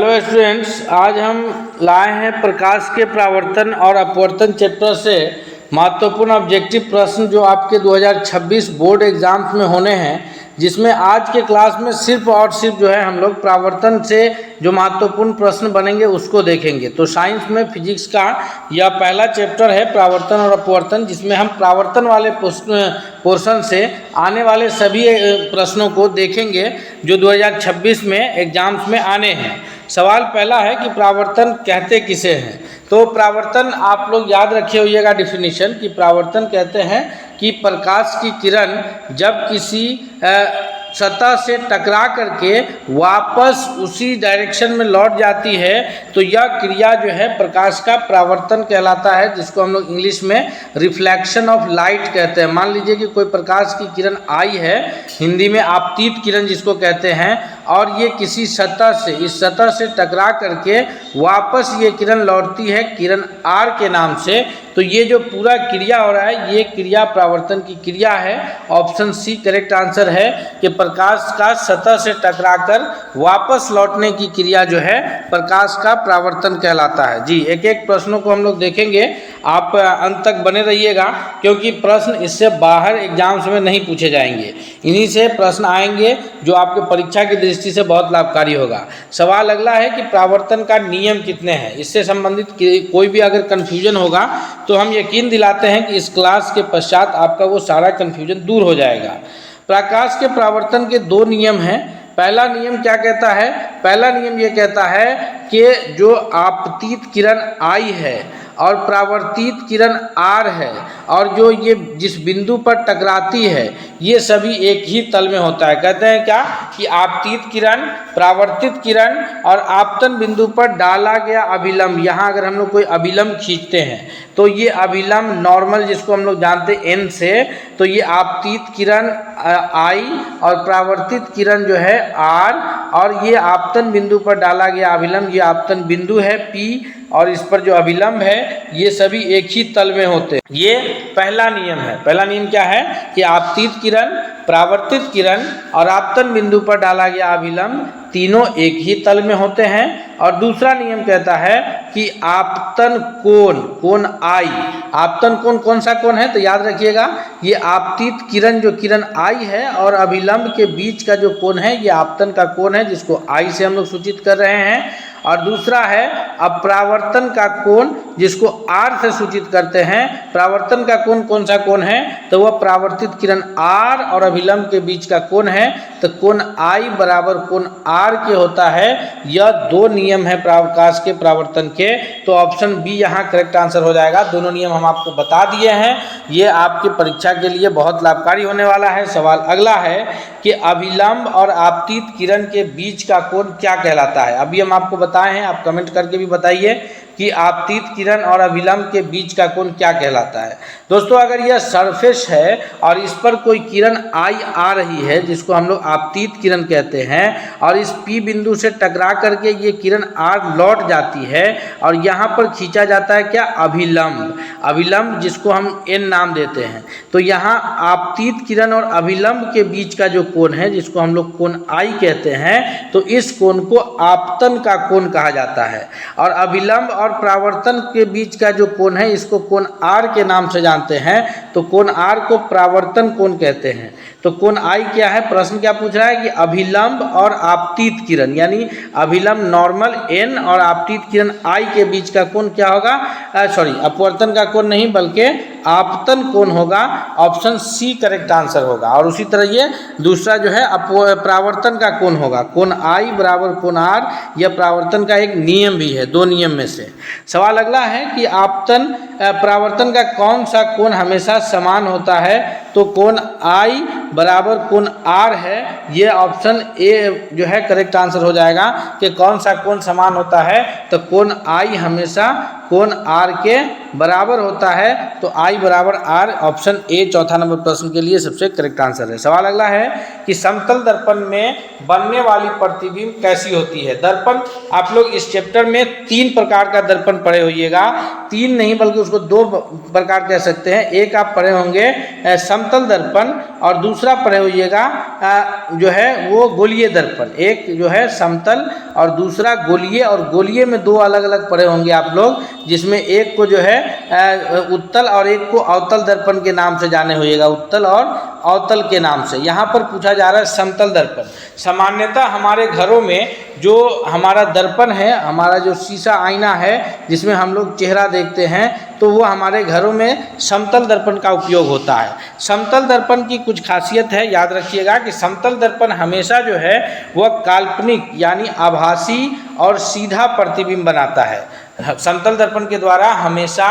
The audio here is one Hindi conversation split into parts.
हेलो स्टूडेंट्स, आज हम लाए हैं प्रकाश के परावर्तन और अपवर्तन चैप्टर से महत्वपूर्ण ऑब्जेक्टिव प्रश्न जो आपके 2026 बोर्ड एग्जाम्स में होने हैं, जिसमें आज के क्लास में सिर्फ और सिर्फ जो है हम लोग परावर्तन से जो महत्वपूर्ण प्रश्न बनेंगे उसको देखेंगे। तो साइंस में फिजिक्स का यह पहला चैप्टर है परावर्तन और अपवर्तन, जिसमें हम परावर्तन वाले पोर्शन से आने वाले सभी प्रश्नों को देखेंगे जो 2026 में एग्जाम्स में आने हैं। सवाल पहला है कि परावर्तन कहते किसे हैं। तो परावर्तन आप लोग याद रखे होइएगा डिफिनीशन कि परावर्तन कहते हैं कि प्रकाश की किरण जब किसी सतह से टकरा करके वापस उसी डायरेक्शन में लौट जाती है तो यह क्रिया जो है प्रकाश का परावर्तन कहलाता है, जिसको हम लोग इंग्लिश में रिफ्लेक्शन ऑफ लाइट कहते हैं। मान लीजिए कि कोई प्रकाश की किरण आई है, हिंदी में आपतित किरण जिसको कहते हैं, और ये किसी सतह से इस सतह से टकरा करके वापस ये किरण लौटती है किरण आर के नाम से। तो ये जो पूरा क्रिया हो रहा है ये क्रिया परावर्तन की क्रिया है। ऑप्शन सी करेक्ट आंसर है कि प्रकाश का सतह से टकराकर वापस लौटने की क्रिया जो है प्रकाश का परावर्तन कहलाता है। जी, एक एक प्रश्नों को हम लोग देखेंगे, आप अंत तक बने रहिएगा क्योंकि प्रश्न इससे बाहर एग्जाम्स में नहीं पूछे जाएंगे। इन्हीं से प्रश्न आएंगे जो आपके परीक्षा की दृष्टि से बहुत लाभकारी होगा। सवाल अगला है कि परावर्तन का नियम कितने हैं। इससे संबंधित कोई भी अगर कन्फ्यूजन होगा तो हम यकीन दिलाते हैं कि इस क्लास के पश्चात आपका वो सारा कन्फ्यूजन दूर हो जाएगा। प्रकाश के परावर्तन के दो नियम हैं। पहला नियम क्या कहता है? पहला नियम ये कहता है कि जो आपतित किरण आई है और परावर्तित किरण आर है और जो ये जिस बिंदु पर टकराती है ये सभी एक ही तल में होता है। कहते हैं क्या कि आपतित किरण, परावर्तित किरण और आपतन बिंदु पर डाला गया अभिलंब, यहाँ अगर हम लोग कोई अभिलंब खींचते हैं तो ये अभिलंब नॉर्मल जिसको हम लोग जानते हैं एन से, तो ये आपतित किरण आई और परावर्तित किरण जो है आर, और ये आपतन बिंदु पर डाला गया अभिलंब ये आपतन बिंदु है पी, और इस पर जो अभिलंब है ये सभी एक ही तल में होते हैं। ये पहला नियम है। पहला नियम क्या है कि आपतित किरण, परावर्तित किरण और आपतन बिंदु पर डाला गया अभिलंब तीनों एक ही तल में होते हैं। और दूसरा नियम कहता है कि आपतन कोण आई, आपतन कोण कौन सा कोण है? तो याद रखिएगा ये आपतित किरण जो किरण आई है और अभिलंब के बीच का जो कोण है ये आपतन का कोण है, जिसको आई से हम लोग सूचित कर रहे हैं। और दूसरा है अपरावर्तन का कोण, जिसको आर से सूचित करते हैं। परावर्तन का कोण कौन सा कोण है? तो वह परावर्तित किरण आर और अभिलंब के बीच का कोण है। तो कोण आई बराबर कोण आर के होता है। यह दो नियम है प्रकाश के परावर्तन के। तो ऑप्शन बी यहाँ करेक्ट आंसर हो जाएगा। दोनों नियम हम आपको बता दिए हैं, ये आपकी परीक्षा के लिए बहुत लाभकारी होने वाला है। सवाल अगला है कि अभिलंब और आपतित किरण के बीच का कोण क्या कहलाता है। अभी हम आपको बताए हैं, आप कमेंट करके भी बताइए कि आपतित किरण और अभिलंब के बीच का कोण क्या कहलाता है। दोस्तों, अगर यह सरफेस है और इस पर कोई किरण आई आ रही है जिसको हम लोग आपतित किरण कहते हैं, और इस पी बिंदु से टकरा करके ये किरण आर लौट जाती है और यहाँ पर खींचा जाता है क्या? अभिलंब। अभिलंब जिसको हम एन नाम देते हैं। तो यहाँ आपतित किरण और अभिलंब के बीच का जो कोण है जिसको हम लोग कोण आई कहते हैं, तो इस कोण को आपतन का कोण कहा जाता है। और अभिलंब और परावर्तन के बीच का जो कोण है इसको कोण आर के नाम से जानते हैं। तो कोण आर को परावर्तन कोण कहते हैं। तो कोण आई क्या है? प्रश्न क्या पूछ रहा है कि अभिलंब और आपतित किरण, यानी अभिलंब नॉर्मल एन और आपतित किरण आई के बीच का कोण क्या होगा? अपवर्तन का कोण नहीं बल्कि आपतन कोण होगा। ऑप्शन सी करेक्ट आंसर होगा। और उसी तरह ये दूसरा जो है परावर्तन का कोण होगा, कोण आई बराबर कोण आर। यह परावर्तन का एक नियम भी है, दो नियम में से। सवाल अगला है कि आपतन परावर्तन का कौन सा कोण हमेशा समान होता है? तो कोण आई बराबर कोण आर है। ये ऑप्शन ए जो है करेक्ट आंसर हो जाएगा कि कौन सा कोण समान होता है। तो कोण आई हमेशा कोण आर के बराबर होता है। तो आई बराबर आर, ऑप्शन ए चौथा नंबर प्रश्न के लिए सबसे करेक्ट आंसर है। सवाल अगला है कि समतल दर्पण में बनने वाली प्रतिबिंब कैसी होती है। दर्पण आप लोग इस चैप्टर में 3 प्रकार का दर्पण पढ़े होइएगा। तीन नहीं बल्कि उसको दो प्रकार कह सकते हैं। एक आप पढ़े होंगे समतल दर्पण और दूसरा पढ़े होइएगा जो है वो गोलीय दर्पण। एक जो है समतल और दूसरा गोलीय, और गोलीय में दो अलग अलग पढ़े होंगे आप लोग, जिसमें एक को जो है उत्तल और एक को अवतल दर्पण के नाम से जाने होइएगा, उत्तल और अवतल के नाम से। यहाँ पर पूछा जा रहा है समतल दर्पण। सामान्यतः हमारे घरों में जो हमारा दर्पण है, हमारा जो शीशा आईना है जिसमें हम लोग चेहरा देखते हैं, तो वो हमारे घरों में समतल दर्पण का उपयोग होता है। समतल दर्पण की कुछ खासियत है, याद रखिएगा कि समतल दर्पण हमेशा जो है वह काल्पनिक यानी आभासी और सीधा प्रतिबिंब बनाता है। समतल दर्पण के द्वारा हमेशा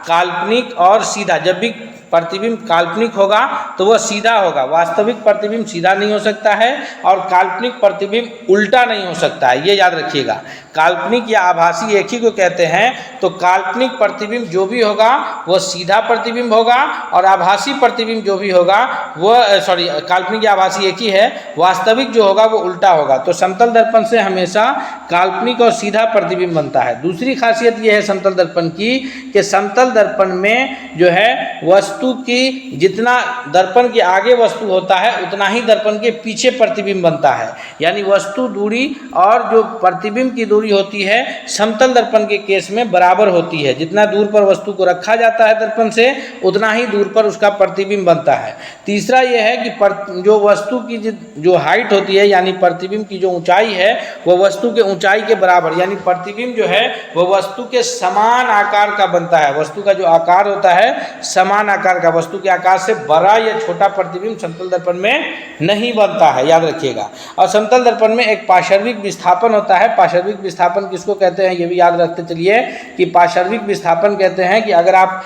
काल्पनिक और सीधा, जब भी प्रतिबिंब काल्पनिक होगा तो वह सीधा होगा। वास्तविक प्रतिबिंब सीधा नहीं हो सकता है और काल्पनिक प्रतिबिंब उल्टा नहीं हो सकता है, ये याद रखिएगा। काल्पनिक या आभासी एक ही को कहते हैं। तो काल्पनिक प्रतिबिंब जो भी होगा वह सीधा प्रतिबिंब होगा और आभासी प्रतिबिंब जो भी होगा वह काल्पनिक या आभासी एक ही है, वास्तविक जो होगा वो उल्टा होगा। तो समतल दर्पण से हमेशा काल्पनिक और सीधा प्रतिबिंब बनता है। दूसरी खासियत यह है समतल दर्पण की कि समतल दर्पण में जो है वस्तु की, जितना दर्पण के आगे वस्तु होता है उतना ही दर्पण के पीछे प्रतिबिंब बनता है। यानी वस्तु दूरी और जो प्रतिबिंब की दूरी होती है समतल दर्पण के केस में बराबर होती है। जितना दूर पर वस्तु को रखा जाता है दर्पण से उतना ही दूर पर उसका प्रतिबिंब बनता है। तीसरा यह है कि जो वस्तु की जो हाइट होती है यानी प्रतिबिंब की जो ऊंचाई है वह वस्तु के ऊंचाई के बराबर, यानी प्रतिबिंब जो है वह वस्तु के समान आकार का बनता है। वस्तु का जो आकार होता है समान आकार का, वस्तु के आकार से बड़ा या छोटा प्रतिबिंब समतल दर्पण में नहीं बनता है, याद रखिएगा। और समतल दर्पण में एक पार्श्विक विस्थापन होता है। पार्श्विक विस्थापन किसको कहते हैं ये भी याद रखते चलिए कि पार्श्विक विस्थापन कहते हैं कि अगर आप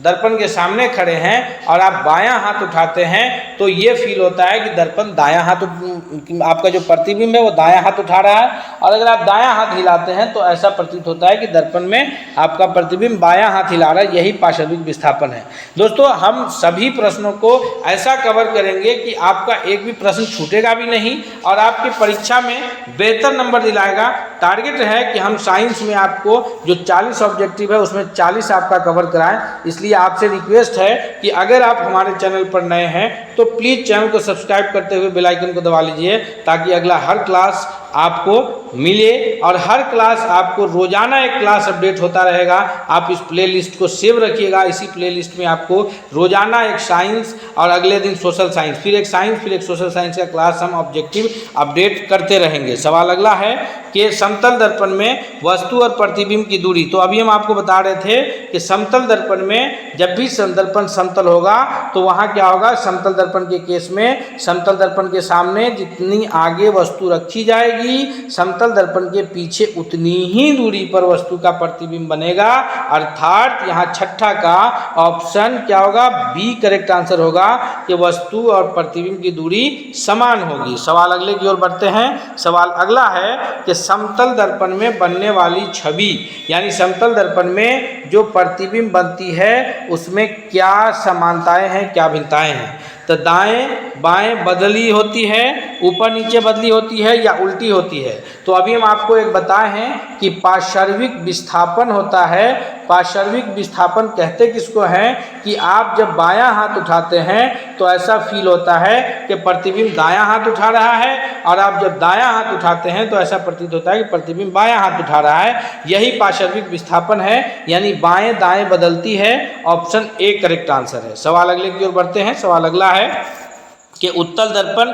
दर्पण के सामने खड़े हैं और आप बायां हाथ उठाते हैं तो ये फील होता है कि दर्पण दायां हाथ, आपका जो प्रतिबिंब है वो दायां हाथ उठा रहा है, और अगर आप दायां हाथ हिलाते हैं तो ऐसा प्रतीत होता है कि दर्पण में आपका प्रतिबिंब बायां हाथ हिला रहा है। यही पार्श्विक विस्थापन है। दोस्तों हम सभी प्रश्नों को ऐसा कवर करेंगे कि आपका एक भी प्रश्न छूटेगा भी नहीं और आपकी परीक्षा में बेहतर नंबर दिलाएगा। टारगेट है कि हम साइंस में आपको जो 40 ऑब्जेक्टिव है उसमें 40 आपका कवर कराएं। इसलिए आपसे रिक्वेस्ट है कि अगर आप हमारे चैनल पर नए हैं तो प्लीज़ चैनल को सब्सक्राइब करते हुए बेल आइकन को दबा लीजिए ताकि अगला हर क्लास आपको मिले और हर क्लास आपको रोजाना एक क्लास अपडेट होता रहेगा। आप इस प्लेलिस्ट को सेव रखिएगा। इसी प्लेलिस्ट में आपको रोजाना एक साइंस और अगले दिन सोशल साइंस, फिर एक साइंस, फिर एक सोशल साइंस का क्लास हम ऑब्जेक्टिव अपडेट करते रहेंगे। सवाल अगला है कि समतल दर्पण में वस्तु और प्रतिबिंब की दूरी। तो अभी हम आपको बता रहे थे कि समतल दर्पण में जब भी दर्पण समतल होगा तो वहाँ क्या होगा, समतल दर्पण के केस में समतल दर्पण के सामने जितनी आगे वस्तु रखी जाएगी समतल दर्पण के पीछे उतनी ही दूरी पर वस्तु का प्रतिबिंब बनेगा। अर्थात यहाँ छठा का ऑप्शन क्या होगा, बी करेक्ट आंसर होगा कि वस्तु और प्रतिबिंब की दूरी समान होगी। सवाल अगले की ओर बढ़ते हैं। सवाल अगला है कि समतल दर्पण में बनने वाली छवि, यानी समतल दर्पण में जो प्रतिबिंब बनती है उसमें क्या समानताएं हैं, क्या भिन्नताएं हैं। तो दाएं बाएं बदली होती है, ऊपर नीचे बदली होती है या उल्टी होती है। तो अभी हम आपको एक बताए हैं कि पार्श्विक विस्थापन होता है। पार्श्विक विस्थापन कहते किसको हैं कि आप जब बायां हाथ उठाते हैं तो ऐसा फील होता है कि प्रतिबिंब दायां हाथ उठा रहा है, और आप जब दायां हाथ उठाते हैं तो ऐसा प्रतीत होता है कि प्रतिबिंब बायां हाथ उठा रहा है। यही पार्श्विक विस्थापन है, यानी बाएं दाएं बदलती है। ऑप्शन ए करेक्ट आंसर है। सवाल अगले की ओर बढ़ते हैं। सवाल अगला है कि उत्तल दर्पण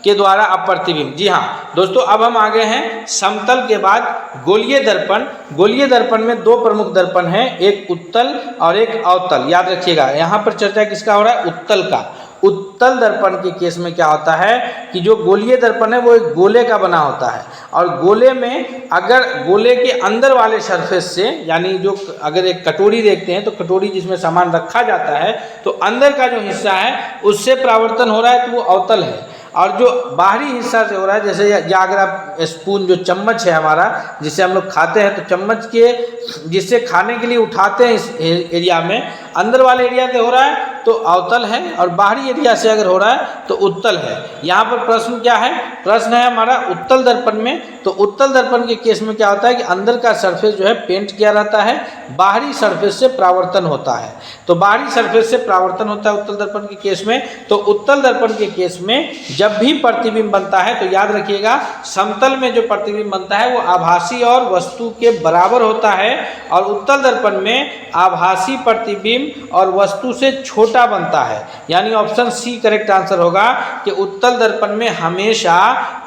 के द्वारा अप्रतिबिंब। जी हाँ दोस्तों, अब हम आगे हैं समतल के बाद गोलीय दर्पण। गोलीय दर्पण में दो प्रमुख दर्पण हैं, एक उत्तल और एक अवतल। याद रखिएगा यहाँ पर चर्चा किसका हो रहा है, उत्तल का। उत्तल दर्पण के केस में क्या होता है कि जो गोलीय दर्पण है वो एक गोले का बना होता है, और गोले में अगर गोले के अंदर वाले सरफेस से, यानी जो अगर एक कटोरी देखते हैं तो कटोरी जिसमें सामान रखा जाता है तो अंदर का जो हिस्सा है उससे परावर्तन हो रहा है तो वो अवतल है। और जो बाहरी हिस्सा से हो रहा है, जैसे या अगर आप स्पून जो चम्मच है हमारा जिससे हम लोग खाते हैं, तो चम्मच के जिससे खाने के लिए उठाते हैं इस एरिया में अंदर वाले एरिया से हो रहा है तो अवतल है, और बाहरी एरिया से अगर हो रहा है तो उत्तल है। यहाँ पर प्रश्न क्या है, प्रश्न है हमारा उत्तल दर्पण में। तो उत्तल दर्पण के केस में क्या होता है कि अंदर का सरफेस जो है पेंट किया रहता है, बाहरी सरफेस से परावर्तन होता है। तो बाहरी सरफेस से परावर्तन होता है उत्तल दर्पण के केस में। तो उत्तल दर्पण के केस में जब भी प्रतिबिंब बनता है तो याद रखिएगा, समतल में जो प्रतिबिंब बनता है वो आभासी और वस्तु के बराबर होता है, और उत्तल दर्पण में आभासी प्रतिबिंब और वस्तु से छोटा बनता है। यानी ऑप्शन सी करेक्ट आंसर होगा कि उत्तल दर्पण में हमेशा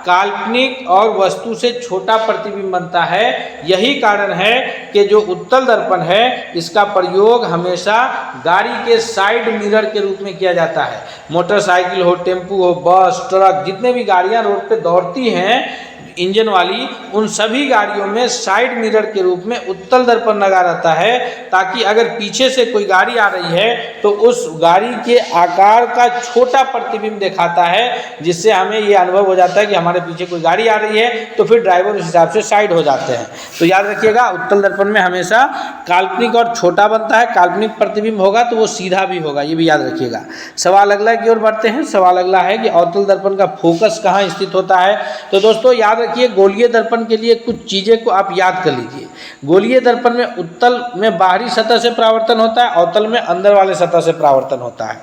काल्पनिक और वस्तु से छोटा प्रतिबिंब बनता है। यही कारण है कि जो उत्तल दर्पण है इसका प्रयोग हमेशा गाड़ी के साइड मिरर के रूप में किया जाता है। मोटरसाइकिल हो, टेम्पू हो, बस, ट्रक, जितने भी गाड़ियां रोड पे दौड़ती हैं इंजन वाली, उन सभी गाड़ियों में साइड मिरर के रूप में उत्तल दर्पण लगा रहता है, ताकि अगर पीछे से कोई गाड़ी आ रही है तो उस गाड़ी के आकार का छोटा प्रतिबिंब दिखाता है, जिससे हमें ये अनुभव हो जाता है कि हमारे पीछे कोई गाड़ी आ रही है, तो फिर ड्राइवर उस हिसाब से साइड हो जाते हैं। तो याद रखिएगा, उत्तल दर्पण में हमेशा काल्पनिक और छोटा बनता है। काल्पनिक प्रतिबिंब होगा तो वो सीधा भी होगा, ये भी याद रखिएगा। सवाल अगला की ओर बढ़ते हैं। सवाल अगला है कि अवतल दर्पण का फोकस कहाँ स्थित होता है। तो दोस्तों याद रखिए, गोलीय दर्पण के लिए कुछ चीजें को आप याद कर लीजिए। गोलीय दर्पण में उत्तल में बाहरी सतह से परावर्तन होता है, अवतल में अंदर वाले सतह से परावर्तन होता है।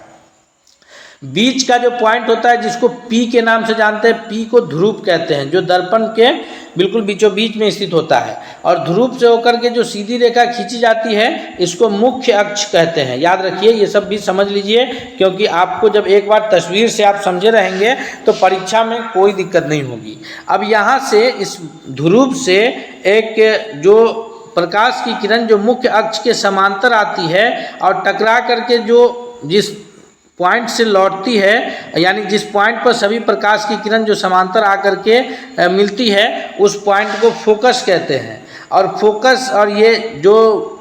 बीच का जो पॉइंट होता है जिसको पी के नाम से जानते हैं, पी को ध्रुव कहते हैं, जो दर्पण के बिल्कुल बीचों बीच में स्थित होता है। और ध्रुव से होकर के जो सीधी रेखा खींची जाती है इसको मुख्य अक्ष कहते हैं। याद रखिए, ये सब भी समझ लीजिए, क्योंकि आपको जब एक बार तस्वीर से आप समझे रहेंगे तो परीक्षा में कोई दिक्कत नहीं होगी। अब यहाँ से इस ध्रुव से एक जो प्रकाश की किरण जो मुख्य अक्ष के समांतर आती है और टकरा करके जो जिस पॉइंट से लौटती है, यानी जिस पॉइंट पर सभी प्रकाश की किरण जो समांतर आकर के मिलती है, उस पॉइंट को फोकस कहते हैं। और फोकस और ये जो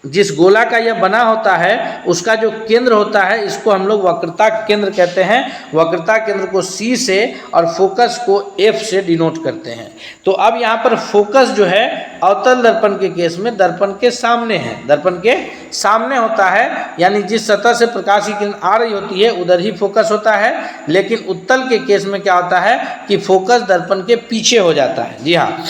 जिस गोला का यह बना होता है उसका जो केंद्र होता है इसको हम लोग वक्रता केंद्र कहते हैं। वक्रता केंद्र को C से और फोकस को F से डिनोट करते हैं। तो अब यहाँ पर फोकस जो है अवतल दर्पण के केस में दर्पण के सामने है, दर्पण के सामने होता है, यानी जिस सतह से प्रकाश की किरण आ रही होती है उधर ही फोकस होता है। लेकिन उत्तल के केस में क्या होता है कि फोकस दर्पण के पीछे हो जाता है। जी हाँ,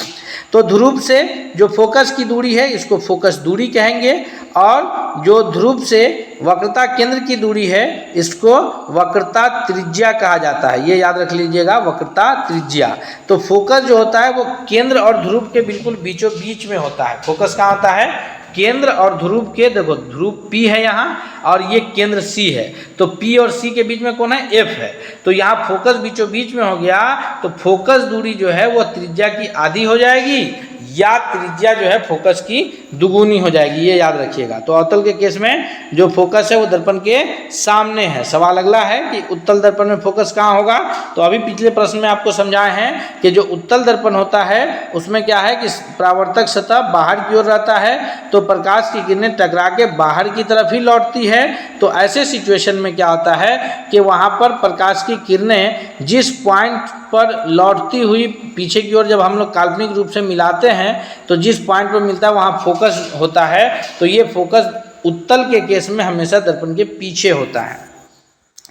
तो ध्रुव से जो फोकस की दूरी है इसको फोकस दूरी कहेंगे, और जो ध्रुव से वक्रता केंद्र की दूरी है इसको वक्रता त्रिज्या कहा जाता है। ये याद रख लीजिएगा, वक्रता त्रिज्या। तो फोकस जो होता है वो केंद्र और ध्रुव के बिल्कुल बीचों बीच में होता है। फोकस कहाँ होता है, केंद्र और ध्रुव के, देखो ध्रुव P है यहाँ और ये केंद्र C है, तो P और C के बीच में कौन है, F है। तो यहाँ फोकस बीचों बीच में हो गया, तो फोकस दूरी जो है वो त्रिज्या की आधी हो जाएगी, या त्रिज्या जो है फोकस की दुगुनी हो जाएगी, ये याद रखिएगा। तो अवतल के केस में जो फोकस है वो दर्पण के सामने है। सवाल अगला है कि उत्तल दर्पण में फोकस कहाँ होगा। तो अभी पिछले प्रश्न में आपको समझाए हैं कि जो उत्तल दर्पण होता है उसमें क्या है कि परावर्तक सतह बाहर की ओर रहता है, तो प्रकाश की किरणें टकरा के बाहर की तरफ ही लौटती है। तो ऐसे सिचुएशन में क्या होता है कि वहाँ पर प्रकाश की किरणें जिस पॉइंट पर लौटती हुई पीछे की ओर जब हम लोग काल्पनिक रूप से मिलाते हैं तो जिस पॉइंट पर मिलता है वहाँ फोकस होता है। तो ये फोकस उत्तल के केस में हमेशा दर्पण के पीछे होता है।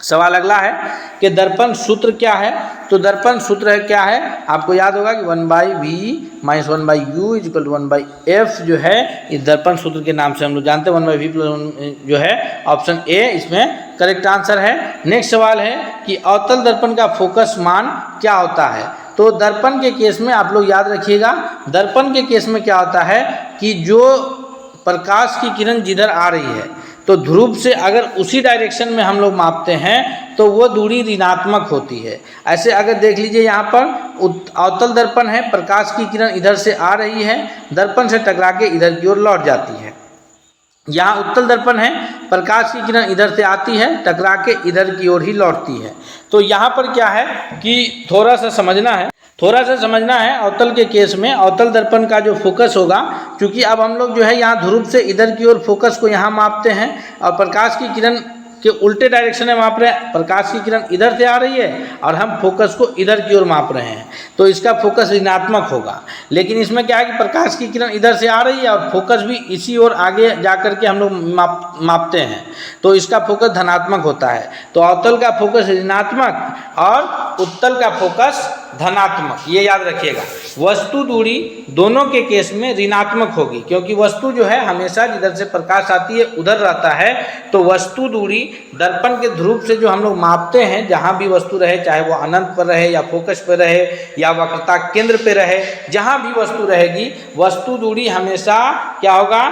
सवाल अगला है कि दर्पण सूत्र क्या है। तो दर्पण सूत्र क्या है, आपको याद होगा कि 1/v - 1/u = 1/f जो है इस दर्पण सूत्र के नाम से हम लोग जानते हैं। 1/v + 1 जो है ऑप्शन ए इसमें करेक्ट आंसर है। नेक्स्ट सवाल है कि अवतल दर्पण का फोकस मान क्या होता है। तो दर्पण के केस में आप लोग याद रखिएगा, दर्पण के केस में क्या होता है कि जो प्रकाश की किरण जिधर आ रही है तो ध्रुव से अगर उसी डायरेक्शन में हम लोग मापते हैं तो वो दूरी ऋणात्मक होती है। ऐसे अगर देख लीजिए यहाँ पर अवतल दर्पण है, प्रकाश की किरण इधर से आ रही है, दर्पण से टकरा के इधर की ओर लौट जाती है। यहाँ उत्तल दर्पण है, प्रकाश की किरण इधर से आती है, टकरा के इधर की ओर ही लौटती है। तो यहाँ पर क्या है कि थोड़ा सा समझना है अवतल के केस में अवतल दर्पण का जो फोकस होगा, क्योंकि अब हम लोग जो है यहाँ ध्रुव से इधर की ओर फोकस को यहाँ मापते हैं और प्रकाश की किरण कि उल्टे डायरेक्शन में माप रहे हैं, प्रकाश की किरण इधर से आ रही है और हम फोकस को इधर की ओर माप रहे हैं, तो इसका फोकस ऋणात्मक होगा। लेकिन इसमें क्या है कि प्रकाश की किरण इधर से आ रही है और फोकस भी इसी ओर आगे जा करके हम लोग मापते हैं, तो इसका फोकस धनात्मक होता है। तो अवतल का फोकस ऋणात्मक और उत्तल का फोकस धनात्मक, ये याद रखिएगा। वस्तु दूरी दोनों के केस में ऋणात्मक होगी, क्योंकि वस्तु जो है हमेशा जिधर से प्रकाश आती है उधर रहता है। तो वस्तु दूरी दर्पण के ध्रुव से जो हम लोग मापते हैं, जहाँ भी वस्तु रहे, चाहे वो अनंत पर रहे या फोकस पर रहे या वक्रता केंद्र पे रहे, जहाँ भी वस्तु रहेगी, वस्तु दूरी हमेशा क्या होगा,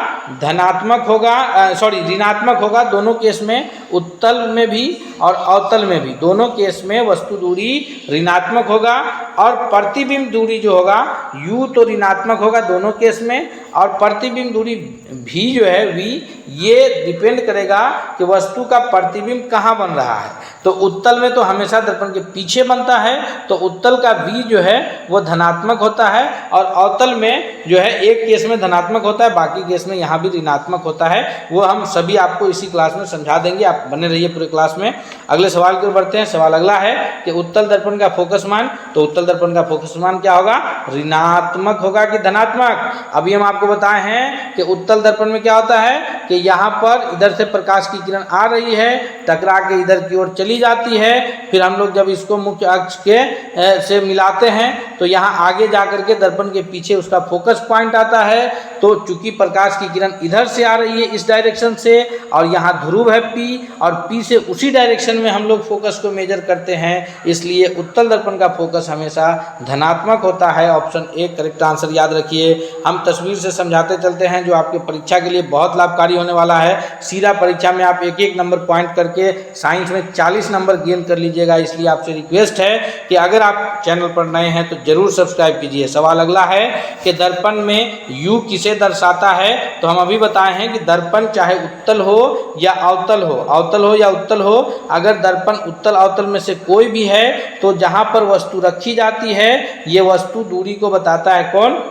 धनात्मक होगा, ऋणात्मक होगा। दोनों केस में, उत्तल में भी और अवतल में भी, दोनों केस में वस्तु दूरी ऋणात्मक होगा। और प्रतिबिंब दूरी जो होगा u तो ऋणात्मक होगा दोनों केस में, और प्रतिबिंब दूरी v जो है v, ये डिपेंड करेगा कि वस्तु का प्रतिबिंब कहाँ बन रहा है। तो उत्तल में तो हमेशा दर्पण के पीछे बनता है, तो उत्तल का v जो है वो धनात्मक होता है, और अवतल में जो है एक केस में धनात्मक होता है, बाकी केस में यहाँ भी ऋणात्मक होता है। वो हम सभी आपको इसी क्लास में समझा देंगे, आप बने रहिए पूरे क्लास में। अगले सवाल की ओर बढ़ते हैं। सवाल अगला है कि उत्तल दर्पण का फोकस मान, तो उत्तल दर्पण का फोकस मान क्या होगा, ऋणात्मक होगा कि धनात्मक। अभी हम आपको बताए हैं कि उत्तल दर्पण में क्या होता है कि यहाँ पर इधर से प्रकाश की किरण आ रही है, टकरा के इधर की ओर चली जाती है, फिर हम लोग जब इसको मुख्य अक्ष के से मिलाते हैं तो यहाँ आगे जा करके दर्पण के पीछे उसका फोकस पॉइंट आता है। तो चूंकि प्रकाश की किरण इधर से आ रही है इस डायरेक्शन से, और यहाँ ध्रुव है P, और P से उसी डायरेक्शन में हम लोग फोकस को मेजर करते हैं, इसलिए उत्तल दर्पण का फोकस हमेशा धनात्मक होता है। ऑप्शन ए करेक्ट आंसर याद रखिए। हम तस्वीर से समझाते चलते हैं, जो आपके परीक्षा के लिए बहुत लाभकारी होने वाला है। सीधा परीक्षा में आप एक एक नंबर पॉइंट करके साइंस में 40 नंबर गेन कर लीजिएगा। इसलिए आपसे रिक्वेस्ट है कि अगर आप चैनल पर नए हैं तो जरूर सब्सक्राइब कीजिए। सवाल अगला है कि दर्पण में U किसे दर्शाता है, तो हम अभी बताए हैं कि दर्पण चाहे उत्तल हो या अवतल हो, अवतल हो या उत्तल हो, अगर दर्पण उत्तल अवतल में से कोई भी है तो जहां पर वस्तु रखी जाती है, ये वस्तु दूरी को बताता है। कौन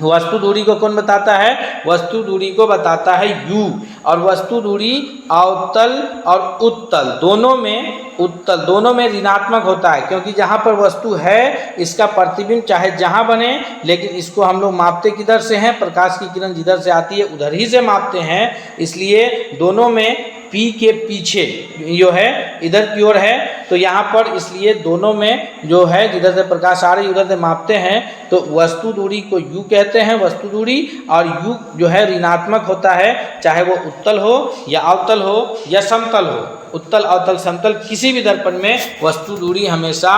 वस्तु दूरी को कौन बताता है, वस्तु दूरी को बताता है u। और वस्तु दूरी अवतल और उत्तल दोनों में ऋणात्मक होता है, क्योंकि जहाँ पर वस्तु है इसका प्रतिबिंब चाहे जहाँ बने, लेकिन इसको हम लोग मापते किधर से हैं, प्रकाश की किरण जिधर से आती है उधर ही से मापते हैं। इसलिए दोनों में P के पीछे जो है इधर की ओर है, तो यहाँ पर इसलिए दोनों में जो है जिधर से प्रकाश आ रही है उधर से मापते हैं। तो वस्तु दूरी को u कहते हैं, वस्तु दूरी, और u जो है ऋणात्मक होता है, चाहे वो उत्तल हो या अवतल हो या समतल हो। उत्तल अवतल समतल किसी भी दर्पण में वस्तु दूरी हमेशा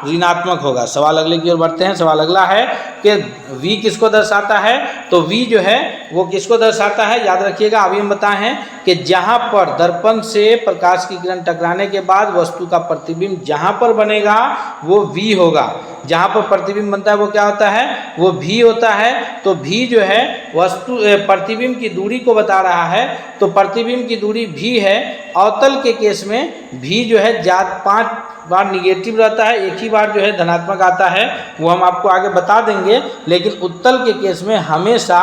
ऋणात्मक होगा। सवाल अगले की ओर बढ़ते हैं। सवाल अगला है कि v किसको दर्शाता है, तो v जो है वो किसको दर्शाता है, याद रखिएगा। अभी हम बताए हैं कि जहाँ पर दर्पण से प्रकाश की किरण टकराने के बाद वस्तु का प्रतिबिंब जहाँ पर बनेगा वो v होगा। जहाँ पर प्रतिबिंब बनता है वो क्या होता है, वो v होता है। तो v जो है वस्तु प्रतिबिंब की दूरी को बता रहा है, तो प्रतिबिंब की दूरी v है। अवतल के केस में v जो है 5 बार निगेटिव रहता है, एक ही बार जो है धनात्मक आता है, वो हम आपको आगे बता देंगे। लेकिन उत्तल के केस में हमेशा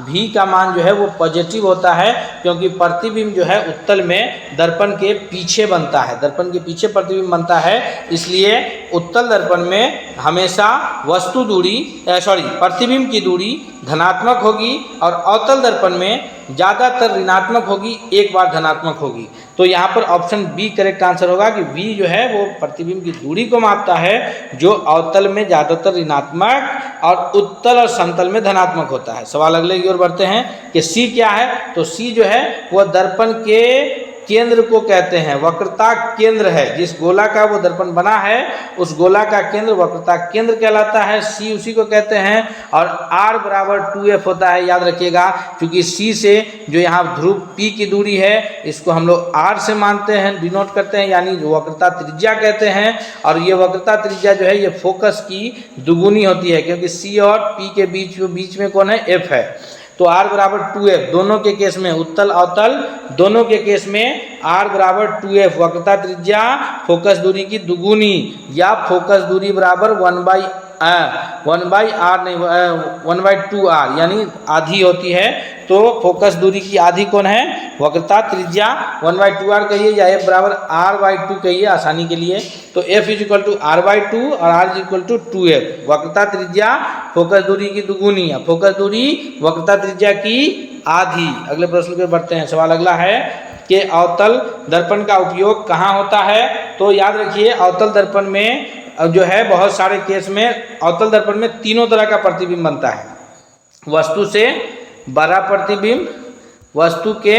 v का मान जो है वो पॉजिटिव होता है, क्योंकि प्रतिबिंब जो है उत्तल में दर्पण के पीछे बनता है, दर्पण के पीछे प्रतिबिंब बनता है। इसलिए उत्तल दर्पण में हमेशा वस्तु दूरी प्रतिबिंब की दूरी धनात्मक होगी, और अवतल दर्पण में ज़्यादातर ऋणात्मक होगी, एक बार धनात्मक होगी। तो यहाँ पर ऑप्शन बी करेक्ट आंसर होगा कि v जो है वो प्रतिबिंब की दूरी को मापता है, जो अवतल में ज़्यादातर ऋणात्मक और उत्तल और समतल में धनात्मक होता है। सवाल अगले की ओर बढ़ते हैं कि c क्या है, तो c जो है वो दर्पण के केंद्र को कहते हैं, वक्रता केंद्र है। जिस गोला का वो दर्पण बना है उस गोला का केंद्र वक्रता केंद्र कहलाता है, c उसी को कहते हैं। और r बराबर 2f होता है, याद रखिएगा, क्योंकि c से जो यहाँ ध्रुव p की दूरी है इसको हम लोग r से मानते हैं, डिनोट करते हैं, यानी वक्रता त्रिज्या कहते हैं। और ये वक्रता त्रिज्या जो है ये फोकस की दुगुनी होती है, क्योंकि c और p के बीच में कौन है, f है। तो r बराबर 2f दोनों के केस में, उत्तल अवतल दोनों के केस में r बराबर 2f, वक्रता त्रिज्या फोकस दूरी की दुगुनी, या फोकस दूरी बराबर 1/r 1/r नहीं 1/2r यानी आधी होती है। तो फोकस दूरी की आधी कौन है? वक्रता त्रिज्या 1/2r कहिए या f बराबर r/2 कहिए आसानी के लिए। तो f = r/2 और r = 2f। वक्रता त्रिज्या फोकस दूरी की दुगुनी है, फोकस दूरी वक्रता त्रिज्या की आधी। अगले प्रश्न पे बढ़ते हैं। सवाल अगला है कि अवतल दर्पण का उपयोग कहाँ होता है? तो याद रखिए अवतल दर्पण में जो है बहुत सारे केस में अवतल दर्पण में तीनों तरह का प्रतिबिंब बनता है। वस्तु से बड़ा प्रतिबिंब, वस्तु के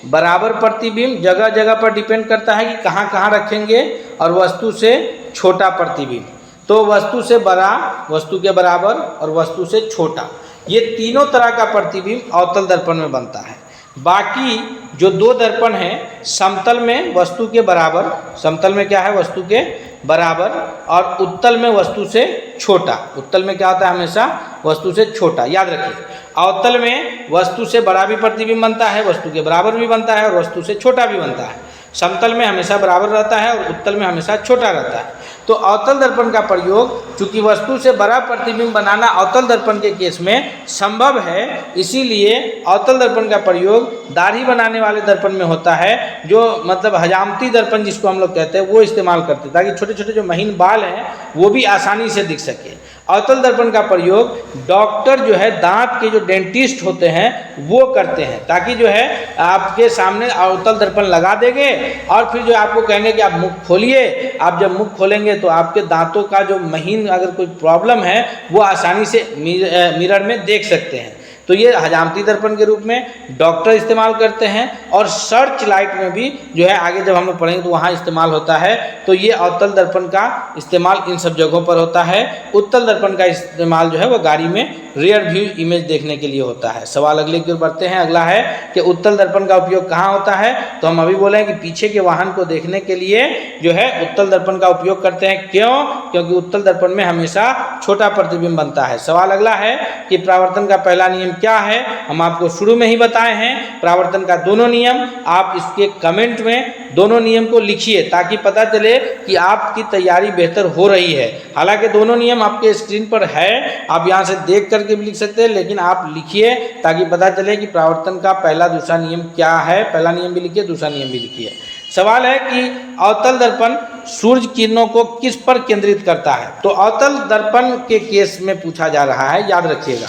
बराबर प्रतिबिंब, जगह जगह पर डिपेंड करता है कि कहाँ कहाँ रखेंगे, और वस्तु से छोटा प्रतिबिंब। तो वस्तु से बड़ा, वस्तु के बराबर और वस्तु से छोटा, ये तीनों तरह का प्रतिबिंब अवतल दर्पण में बनता है। बाकी जो दो दर्पण हैं, समतल में वस्तु के बराबर, समतल में क्या है? वस्तु के बराबर, और उत्तल में वस्तु से छोटा। उत्तल में क्या होता है? हमेशा वस्तु से छोटा। याद रखिए अवतल में वस्तु से बड़ा भी प्रतिबिंब बनता है, वस्तु के बराबर भी बनता है और वस्तु से छोटा भी बनता है। समतल में हमेशा बराबर रहता है और उत्तल में हमेशा छोटा रहता है। तो अवतल दर्पण का प्रयोग, चूंकि वस्तु से बड़ा प्रतिबिंब बनाना अवतल दर्पण के केस में संभव है, इसीलिए अवतल दर्पण का प्रयोग दाढ़ी बनाने वाले दर्पण में होता है, जो मतलब हजामती दर्पण जिसको हम लोग कहते हैं, वो इस्तेमाल करते हैं, ताकि छोटे छोटे जो महीन बाल हैं वो भी आसानी से दिख सके। अवतल दर्पण का प्रयोग डॉक्टर जो है, दांत के जो डेंटिस्ट होते हैं वो करते हैं, ताकि जो है आपके सामने अवतल दर्पण लगा देंगे और फिर जो आपको कहेंगे कि आप मुख खोलिए। आप जब मुख खोलेंगे तो आपके दांतों का जो महीन अगर कोई प्रॉब्लम है वो आसानी से मिरर में देख सकते हैं। तो ये हजामती दर्पण के रूप में डॉक्टर इस्तेमाल करते हैं, और सर्च लाइट में भी जो है आगे जब हम लोग पढ़ेंगे तो वहाँ इस्तेमाल होता है। तो ये अवतल दर्पण का इस्तेमाल इन सब जगहों पर होता है। उत्तल दर्पण का इस्तेमाल जो है वो गाड़ी में रियर व्यू इमेज देखने के लिए होता है। सवाल अगले की ओर बढ़ते हैं। अगला है कि उत्तल दर्पण का उपयोग कहाँ होता है? तो हम अभी बोले हैं कि पीछे के वाहन को देखने के लिए जो है उत्तल दर्पण का उपयोग करते हैं। क्यों? क्योंकि उत्तल दर्पण में हमेशा छोटा प्रतिबिंब बनता है। सवाल अगला है कि परावर्तन का पहला नियम क्या है? हम आपको शुरू में ही बताए हैं परावर्तन का दोनों नियम। आप इसके कमेंट में दोनों नियम को लिखिए ताकि पता चले कि आपकी तैयारी बेहतर हो रही है। हालांकि दोनों नियम आपके स्क्रीन पर है, आप यहाँ से देख करके भी लिख सकते हैं, लेकिन आप लिखिए ताकि पता चले कि परावर्तन का पहला दूसरा नियम क्या है। पहला नियम भी लिखिए, दूसरा नियम भी लिखिए। सवाल है कि अवतल दर्पण सूर्य किरणों को किस पर केंद्रित करता है? तो अवतल दर्पण के केस में पूछा जा रहा है, याद रखिएगा।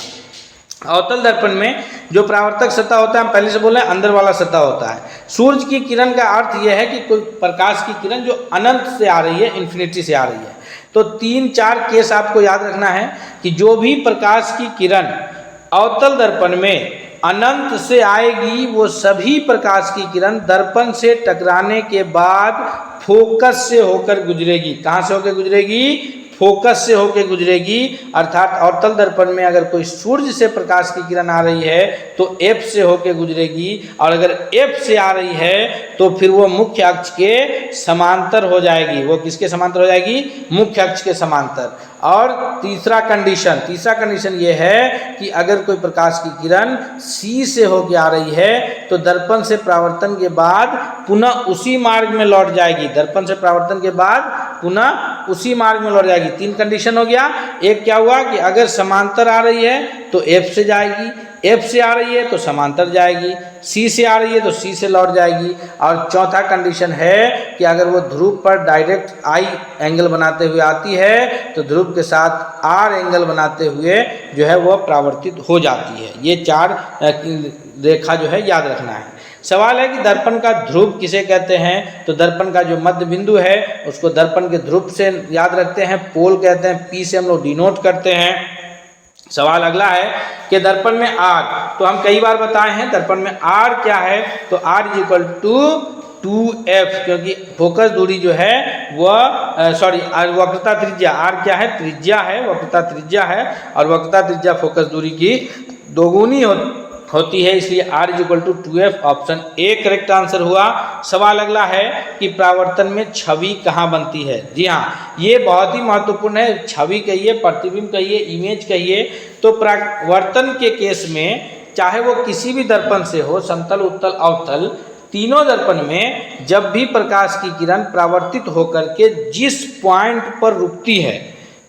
अवतल दर्पण में जो परावर्तक सतह होता है, हम पहले से बोले अंदर वाला सतह होता है। सूर्य की किरण का अर्थ यह है कि कोई प्रकाश की किरण जो अनंत से आ रही है, इन्फिनिटी से आ रही है। तो 3-4 केस आपको याद रखना है कि जो भी प्रकाश की किरण अवतल दर्पण में अनंत से आएगी, वो सभी प्रकाश की किरण दर्पण से टकराने के बाद फोकस से होकर गुजरेगी। कहाँ से होकर गुजरेगी? फोकस से होकर गुजरेगी। अर्थात अवतल दर्पण में अगर कोई सूर्य से प्रकाश की किरण आ रही है तो F से होकर गुजरेगी, और अगर F से आ रही है तो फिर वो मुख्य अक्ष के समांतर हो जाएगी। वो किसके समांतर हो जाएगी? मुख्य अक्ष के समांतर। और तीसरा कंडीशन ये है कि अगर कोई प्रकाश की किरण C से होकर आ रही है तो दर्पण से परावर्तन के बाद पुनः उसी मार्ग में लौट जाएगी। दर्पण से परावर्तन के बाद पुनः उसी मार्ग में लौट जाएगी। 3 कंडीशन हो गया। एक क्या हुआ कि अगर समांतर आ रही है तो F से जाएगी, F से आ रही है तो समांतर जाएगी, C से आ रही है तो C से लौट जाएगी। और चौथा कंडीशन है कि अगर वो ध्रुव पर डायरेक्ट I एंगल बनाते हुए आती है तो ध्रुव के साथ R एंगल बनाते हुए जो है वो परावर्तित हो जाती है। ये 4 रेखा जो है याद रखना है। सवाल है कि दर्पण का ध्रुव किसे कहते हैं? तो दर्पण का जो मध्य बिंदु है उसको दर्पण के ध्रुव से याद रखते हैं, पोल कहते हैं, P से हम लोग डिनोट करते हैं। सवाल अगला है कि दर्पण में R, तो हम कई बार बताए हैं दर्पण में R क्या है? तो R = 2F, क्योंकि फोकस दूरी जो है वह वक्रता त्रिज्या, R क्या है? त्रिज्या है, वक्रता त्रिज्या है, और वक्रता त्रिज्या फोकस दूरी की दोगुनी होती है, इसलिए R = 2F। Option A correct answer हुआ। सवाल अगला है कि परावर्तन में छवि कहाँ बनती है? जी हाँ, ये बहुत ही महत्वपूर्ण है। छवि कहिए, प्रतिबिंब कहिए, इमेज कहिए। तो परावर्तन के केस में चाहे वो किसी भी दर्पण से हो, समतल, उत्तल, अवतल, तीनों दर्पण में जब भी प्रकाश की किरण परावर्तित होकर के जिस पॉइंट पर रुकती है,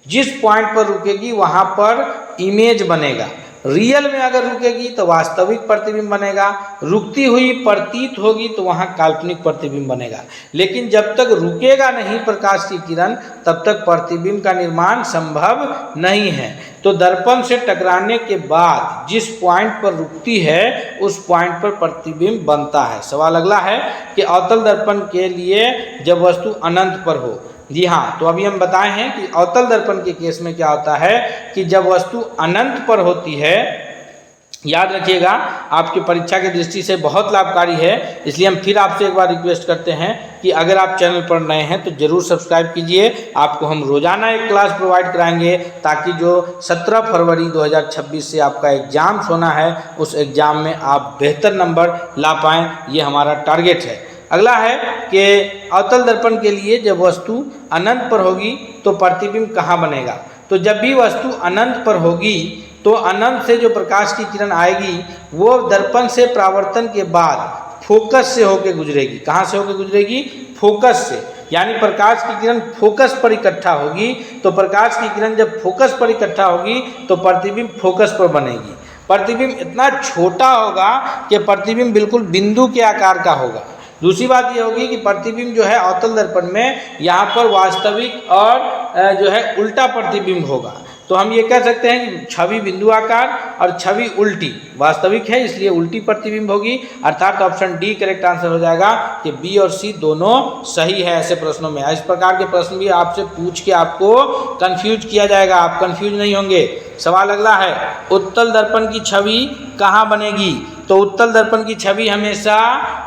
जिस पॉइंट पर रुकेगी वहाँ पर इमेज बनेगा। रियल में अगर रुकेगी तो वास्तविक प्रतिबिंब बनेगा, रुकती हुई प्रतीत होगी तो वहाँ काल्पनिक प्रतिबिंब बनेगा। लेकिन जब तक रुकेगा नहीं प्रकाश की किरण तब तक प्रतिबिंब का निर्माण संभव नहीं है। तो दर्पण से टकराने के बाद जिस पॉइंट पर रुकती है उस पॉइंट पर प्रतिबिंब बनता है। सवाल अगला है कि अवतल दर्पण के लिए जब वस्तु अनंत पर हो। जी हाँ, तो अभी हम बताए हैं कि अवतल दर्पण के केस में क्या होता है कि जब वस्तु अनंत पर होती है, याद रखिएगा आपकी परीक्षा की दृष्टि से बहुत लाभकारी है, इसलिए हम फिर आपसे एक बार रिक्वेस्ट करते हैं कि अगर आप चैनल पर नए हैं तो ज़रूर सब्सक्राइब कीजिए। आपको हम रोज़ाना एक क्लास प्रोवाइड कराएंगे ताकि जो 17 फरवरी 2026 से आपका एग्ज़ाम्स होना है उस एग्ज़ाम में आप बेहतर नंबर ला पाएँ, ये हमारा टारगेट है। अगला है कि अवतल दर्पण के लिए जब वस्तु अनंत पर होगी तो प्रतिबिंब कहाँ बनेगा। तो जब भी वस्तु अनंत पर होगी तो अनंत से जो प्रकाश की किरण आएगी वो दर्पण से परावर्तन के बाद फोकस से होकर गुजरेगी। कहाँ से होकर गुजरेगी? फोकस से। यानी प्रकाश की किरण फोकस पर इकट्ठा होगी, तो प्रकाश की किरण जब फोकस पर इकट्ठा होगी तो प्रतिबिंब फोकस पर बनेगी। प्रतिबिंब इतना छोटा होगा कि प्रतिबिंब बिल्कुल बिंदु के आकार का होगा। दूसरी बात ये होगी कि प्रतिबिंब जो है अवतल दर्पण में यहाँ पर वास्तविक और जो है उल्टा प्रतिबिंब होगा। तो हम ये कह सकते हैं कि छवि बिंदु आकार और छवि उल्टी वास्तविक है, इसलिए उल्टी प्रतिबिंब होगी। अर्थात ऑप्शन डी करेक्ट आंसर हो जाएगा कि बी और सी दोनों सही है। ऐसे प्रश्नों में इस प्रकार के प्रश्न भी आपसे पूछ के आपको कंफ्यूज किया जाएगा, आप कंफ्यूज नहीं होंगे। सवाल अगला है, उत्तल दर्पण की छवि कहाँ बनेगी। तो उत्तल दर्पण की छवि हमेशा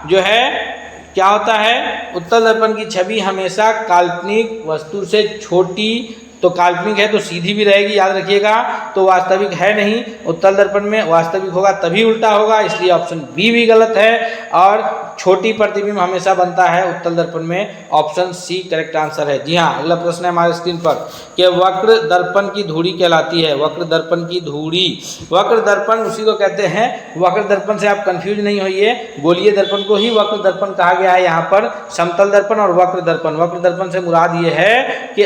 जो है क्या होता है, उत्तल दर्पण की छवि हमेशा काल्पनिक वस्तु से छोटी, तो काल्पनिक है तो सीधी भी रहेगी, याद रखिएगा। तो वास्तविक है नहीं, उत्तल दर्पण में वास्तविक होगा तभी उल्टा होगा, इसलिए ऑप्शन बी भी गलत है। और छोटी प्रतिबिंब हमेशा बनता है उत्तल दर्पण में, ऑप्शन सी करेक्ट आंसर है। जी हाँ, अगला प्रश्न है हमारे स्क्रीन पर कि वक्र दर्पण की धुरी कहलाती है। वक्र दर्पण की धुरी, वक्र दर्पण उसी को कहते हैं। वक्र दर्पण से आप कंफ्यूज नहीं होइए, गोलीय दर्पण को ही वक्र दर्पण कहा गया है। यहाँ पर समतल दर्पण और वक्र दर्पण, वक्र दर्पण से मुराद ये है कि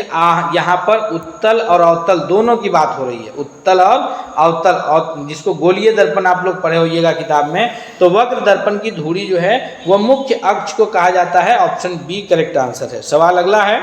यहाँ पर उत्तल और अवतल दोनों की बात हो रही है, उत्तल और अवतल, और जिसको गोलीय दर्पण आप लोग पढ़े होइएगा किताब में। तो वक्र दर्पण की धुरी जो है वह मुख्य अक्ष को कहा जाता है, ऑप्शन बी करेक्ट आंसर है। सवाल अगला है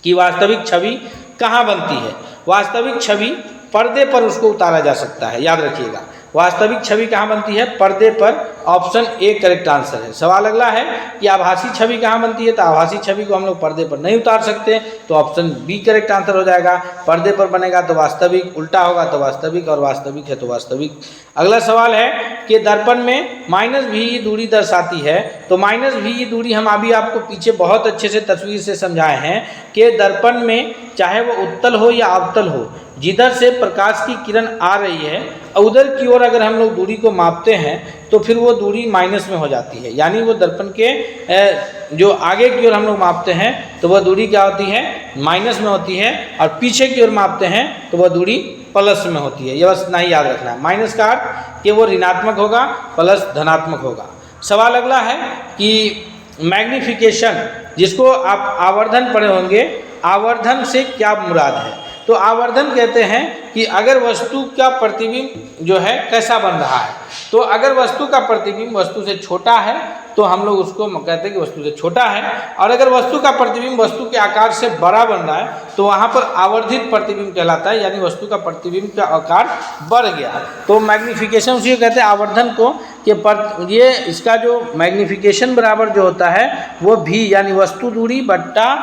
कि वास्तविक छवि कहाँ बनती है। वास्तविक छवि पर्दे पर उसको उतारा जा सकता है, याद रखिएगा। वास्तविक छवि कहाँ बनती है? पर्दे पर, ऑप्शन ए करेक्ट आंसर है। सवाल अगला है कि आभासी छवि कहाँ बनती है। तो आभासी छवि को हम लोग पर्दे पर नहीं उतार सकते, तो ऑप्शन बी करेक्ट आंसर हो जाएगा। पर्दे पर बनेगा तो वास्तविक, उल्टा होगा तो वास्तविक, और वास्तविक है तो वास्तविक। अगला सवाल है कि दर्पण में -भी दूरी दर्शाती है। तो -भी दूरी हम अभी आपको पीछे बहुत अच्छे से तस्वीर से समझाए हैं कि दर्पण में चाहे वो उत्तल हो या अवतल हो, जिधर से प्रकाश की किरण आ रही है उधर की ओर अगर हम लोग दूरी को मापते हैं तो फिर वो दूरी माइनस में हो जाती है। यानी वो दर्पण के जो आगे की ओर हम लोग मापते हैं तो वह दूरी क्या होती है? माइनस में होती है, और पीछे की ओर मापते हैं तो वह दूरी प्लस में होती है। ये बस नहीं याद रखना है। माइनस का अर्थ कि वो ऋणात्मक होगा, प्लस धनात्मक होगा। सवाल अगला है कि मैग्नीफिकेशन, जिसको आप आवर्धन पढ़े होंगे, आवर्धन से क्या मुराद है। तो आवर्धन कहते हैं कि अगर वस्तु का प्रतिबिंब जो है कैसा बन रहा है। तो अगर वस्तु का प्रतिबिंब वस्तु से छोटा है तो हम लोग उसको कहते हैं कि वस्तु से छोटा है, और अगर वस्तु का प्रतिबिंब वस्तु के आकार से बड़ा बन रहा है तो वहाँ पर आवर्धित प्रतिबिंब कहलाता है, यानी वस्तु का प्रतिबिंब का आकार बढ़ गया। तो मैग्नीफिकेशन उसी को कहते हैं आवर्धन को, कि ये इसका जो मैग्नीफिकेशन बराबर जो होता है वो भी, यानी वस्तु दूरी बट्टा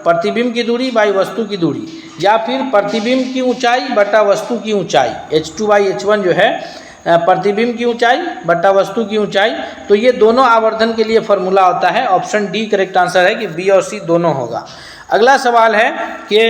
प्रतिबिंब की दूरी बाई वस्तु की दूरी, या फिर प्रतिबिंब की ऊंचाई बट्टा वस्तु की ऊंचाई, H2/H1 जो है प्रतिबिंब की ऊंचाई बट्टा वस्तु की ऊंचाई। तो ये दोनों आवर्धन के लिए फॉर्मूला होता है। ऑप्शन डी करेक्ट आंसर है कि बी और सी दोनों होगा। अगला सवाल है कि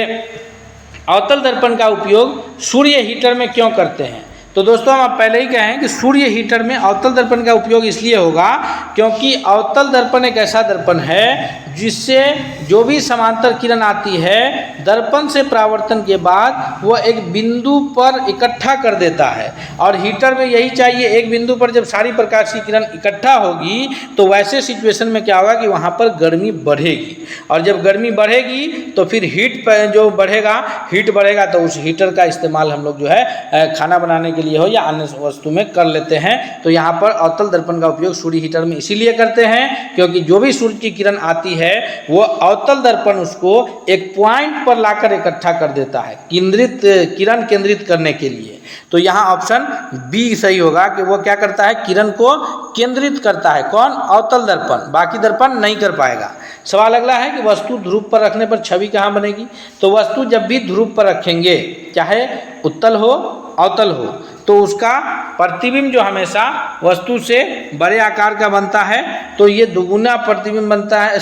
अवतल दर्पण का उपयोग सूर्य हीटर में क्यों करते हैं। तो दोस्तों हम पहले ही कहें कि सूर्य हीटर में अवतल दर्पण का उपयोग इसलिए होगा क्योंकि अवतल दर्पण एक ऐसा दर्पण है जिससे जो भी समांतर किरण आती है दर्पण से परावर्तन के बाद वह एक बिंदु पर इकट्ठा कर देता है। और हीटर में यही चाहिए, एक बिंदु पर जब सारी प्रकाश की किरण इकट्ठा होगी तो वैसे सिचुएशन में क्या होगा कि वहाँ पर गर्मी बढ़ेगी, और जब गर्मी बढ़ेगी तो फिर हीट जो बढ़ेगा, हीट बढ़ेगा तो उस हीटर का इस्तेमाल हम लोग जो है खाना बनाने के लिए हो या अन्य वस्तु में कर लेते हैं। तो यहाँ पर अवतल दर्पण का उपयोग सूर्य हीटर में इसीलिए करते हैं क्योंकि जो भी सूर्य की किरण आती है वो अवतल दर्पण उसको एक पॉइंट पर लाकर इकट्ठा कर देता है, किरण केंद्रित करने के लिए। तो यहाँ ऑप्शन बी सही होगा कि वो क्या करता है, किरण को केंद्रित करता है। कौन? अवतल दर्पण, बाकी दर्पण नहीं कर पाएगा। सवाल अगला है कि वस्तु ध्रुव पर रखने पर छवि कहाँ बनेगी। तो वस्तु जब भी ध्रुव पर रखेंगे, चाहे उत्तल हो अवतल हो, तो उसका प्रतिबिंब जो हमेशा वस्तु से बड़े आकार का बनता है, तो ये दुगुना प्रतिबिंब बनता है।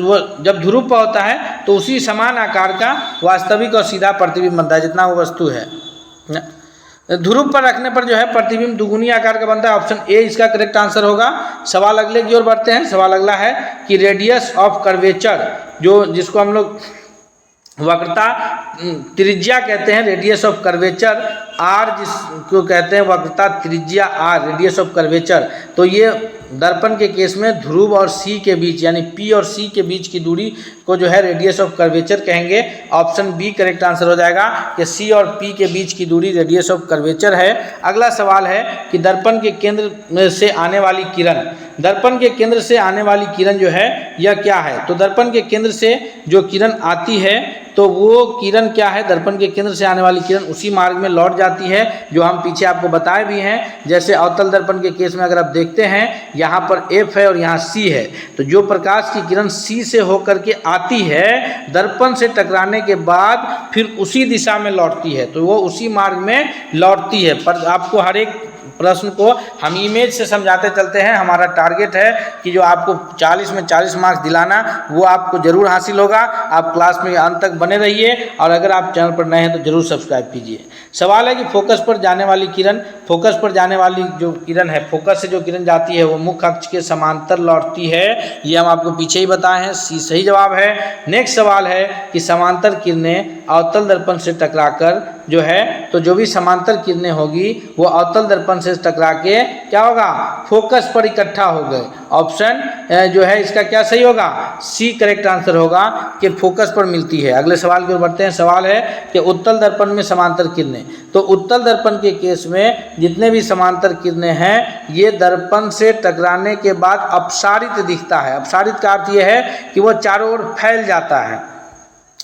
वो जब ध्रुव पर होता है तो उसी समान आकार का वास्तविक और सीधा प्रतिबिंब बनता है जितना वो वस्तु है। ध्रुव पर रखने पर जो है प्रतिबिंब दुगुनी आकार का बनता है। ऑप्शन ए इसका करेक्ट आंसर होगा। सवाल अगले की ओर बढ़ते हैं। सवाल अगला है कि रेडियस ऑफ कर्वेचर, जिसको हम लोग वक्रता त्रिज्या कहते हैं, रेडियस ऑफ कर्वेचर आर जिसको कहते हैं वक्रता त्रिज्या आर, रेडियस ऑफ कर्वेचर। तो ये दर्पण के केस में ध्रुव और सी के बीच यानी पी और सी के बीच की दूरी को जो है रेडियस ऑफ कर्वेचर कहेंगे। ऑप्शन बी करेक्ट आंसर हो जाएगा कि सी और पी के बीच की दूरी रेडियस ऑफ कर्वेचर है। अगला सवाल है कि दर्पण के केंद्र से आने वाली किरण, दर्पण के केंद्र से आने वाली किरण जो है यह क्या है। तो दर्पण के केंद्र से जो किरण आती है तो वो किरण क्या है, दर्पण के केंद्र से आने वाली किरण उसी मार्ग में लौट जाती है जो हम पीछे आपको बताए भी हैं। जैसे अवतल दर्पण के केस में अगर आप देखते हैं यहाँ पर एफ है और यहाँ सी है, तो जो प्रकाश की किरण सी से होकर के आती है दर्पण से टकराने के बाद फिर उसी दिशा में लौटती है, तो वो उसी मार्ग में लौटती है। पर आपको हर एक प्रश्न को हम इमेज से समझाते चलते हैं। हमारा टारगेट है कि जो आपको 40 में 40 मार्क्स दिलाना वो आपको जरूर हासिल होगा। आप क्लास में अंत तक बने रहिए और अगर आप चैनल पर नए हैं तो जरूर सब्सक्राइब कीजिए। सवाल है कि फोकस पर जाने वाली किरण, फोकस पर जाने वाली जो किरण है, फोकस से जो किरण जाती है वो मुख्य अक्ष के समांतर लौटती है। ये हम आपको पीछे ही बताए हैं, सी सही जवाब है। नेक्स्ट सवाल है कि समांतर किरणें अवतल दर्पण से टकराकर जो है, तो जो भी समांतर किरणें होगी वो अवतल दर्पण से टकरा के क्या होगा, फोकस पर इकट्ठा हो गए। ऑप्शन जो है इसका क्या सही होगा, सी करेक्ट आंसर होगा कि फोकस पर मिलती है। अगले सवाल की ओर बढ़ते हैं। सवाल है कि उत्तल दर्पण में समांतर किरणें, तो उत्तल दर्पण के केस में जितने भी समांतर किरणें हैं ये दर्पण से टकराने के बाद अपसारित दिखता है। अपसारित का अर्थ ये है कि वो चारों ओर फैल जाता है,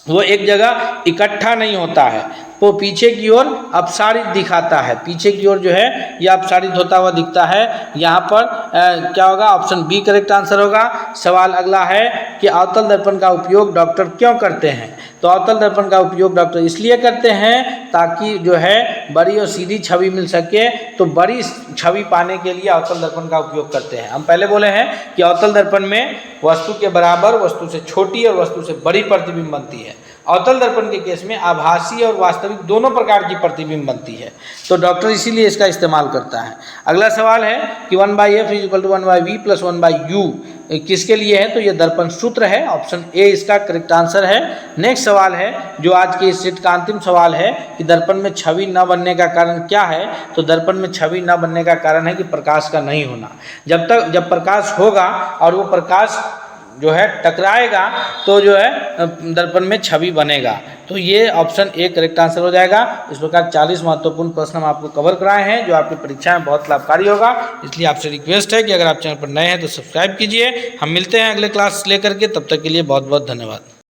वो एक जगह इकट्ठा नहीं होता है, वो पीछे की ओर अपसारित दिखाता है। पीछे की ओर जो है यह अपसारित होता हुआ दिखता है। यहाँ पर क्या होगा, ऑप्शन बी करेक्ट आंसर होगा। सवाल अगला है कि अवतल दर्पण का उपयोग डॉक्टर क्यों करते हैं। तो अवतल दर्पण का उपयोग डॉक्टर इसलिए करते हैं ताकि जो है बड़ी और सीधी छवि मिल सके, तो बड़ी छवि पाने के लिए अवतल दर्पण का उपयोग करते हैं। हम पहले बोले हैं कि अवतल दर्पण में वस्तु के बराबर, वस्तु से छोटी और वस्तु से बड़ी प्रतिबिंब बनती है। अवतल दर्पण के केस में आभासी और वास्तविक दोनों प्रकार की प्रतिबिंब बनती है, तो डॉक्टर इसीलिए इसका इस्तेमाल करता है। अगला सवाल है कि 1/f = 1/v + 1/u किसके लिए है। तो ये दर्पण सूत्र है। ऑप्शन ए इसका करेक्ट आंसर है। नेक्स्ट सवाल है जो आज के इस सेट का अंतिम सवाल है कि दर्पण में छवि न बनने का कारण क्या है। तो दर्पण में छवि न बनने का कारण है कि प्रकाश का नहीं होना। जब प्रकाश होगा और वो प्रकाश जो है टकराएगा तो जो है दर्पण में छवि बनेगा। तो ये ऑप्शन ए करेक्ट आंसर हो जाएगा। इस प्रकार 40 महत्वपूर्ण प्रश्न हम आपको कवर कराए हैं जो आपकी परीक्षा में बहुत लाभकारी होगा। इसलिए आपसे रिक्वेस्ट है कि अगर आप चैनल पर नए हैं तो सब्सक्राइब कीजिए। हम मिलते हैं अगले क्लास लेकर के, तब तक के लिए बहुत बहुत धन्यवाद।